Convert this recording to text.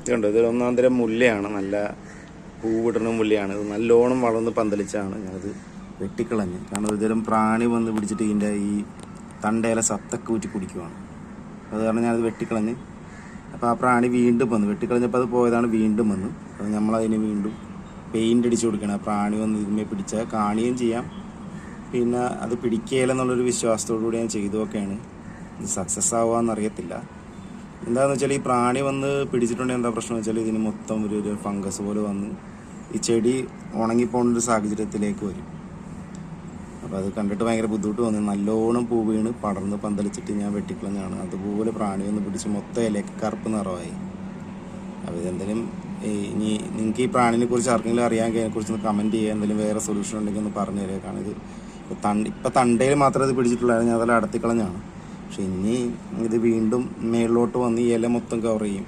ഇതുണ്ട്, ഇതൊരു ഒന്നാം തരം മുല്ലയാണ്, നല്ല പൂവിടുന്ന മുല്ലയാണ്. ഇത് നല്ലോണം വളർന്ന് പന്തലിച്ചാണ് ഞാനത് വെട്ടിക്കളഞ്ഞ്. കാരണം ഇതൊരു പ്രാണി വന്ന് പിടിച്ചിട്ട് ഇതിൻ്റെ ഈ തണ്ടയിലെ സത്തൊക്കെ ഊറ്റി കുടിക്കുവാണ്. അത് കാരണം ഞാനത് വെട്ടിക്കളഞ്ഞ്. അപ്പോൾ ആ പ്രാണി വീണ്ടും വന്നു, വെട്ടിക്കളഞ്ഞപ്പോൾ അത് പോയതാണ്, വീണ്ടും വന്നു. അപ്പോൾ നമ്മളതിന് വീണ്ടും പെയിൻ്റ് അടിച്ച് കൊടുക്കണം. ആ പ്രാണി വന്ന് ഇതിന്മേൽ പിടിച്ചാൽ കാണുകയും ചെയ്യാം, പിന്നെ അത് പിടിക്കുകയില്ലെന്നുള്ളൊരു വിശ്വാസത്തോടു കൂടി ഞാൻ ചെയ്തതൊക്കെയാണ്. ഇത് സക്സസ് ആവുകയെന്നറിയത്തില്ല. എന്താണെന്ന് വെച്ചാൽ ഈ പ്രാണി വന്ന് പിടിച്ചിട്ടുണ്ടെങ്കിൽ എന്താ പ്രശ്നം വെച്ചാൽ ഇതിന് മൊത്തം ഒരു ഫംഗസ് പോലെ വന്ന് ഈ ചെടി ഉണങ്ങിപ്പോകുന്നൊരു സാഹചര്യത്തിലേക്ക് വരും. അപ്പോൾ അത് കണ്ടിട്ട് ഭയങ്കര ബുദ്ധിമുട്ട് വന്നു. നല്ലോണം പൂ വീണ് പടർന്ന് പന്തലിച്ചിട്ട് ഞാൻ വെട്ടിക്കളഞ്ഞാണ്. അതുപോലെ പ്രാണി വന്ന് പിടിച്ച് മൊത്തം ഇലയൊക്കെ കറുപ്പ് നിറമായി. അപ്പോൾ ഇതെന്തെങ്കിലും ഇനി നിങ്ങൾക്ക് ഈ പ്രാണിനെ കുറിച്ച് ആർക്കെങ്കിലും അറിയാമെങ്കിൽ അതിനെക്കുറിച്ചൊന്ന് കമൻറ്റ് ചെയ്യുക. എന്തെങ്കിലും വേറെ സൊല്യൂഷൻ ഉണ്ടെങ്കിൽ ഒന്ന് പറഞ്ഞു തരിക. കാരണം ഇത് ഇപ്പം തണ്ടയിൽ മാത്രമേ ഇത് പിടിച്ചിട്ടുള്ളായിരുന്നു, ഞാൻ അതെല്ലാം അടത്തിക്കളഞ്ഞാണ്. പക്ഷെ ഇനി ഇത് വീണ്ടും മേളിലോട്ട് വന്ന് ഈ ഇല മൊത്തം കവർ ചെയ്യും.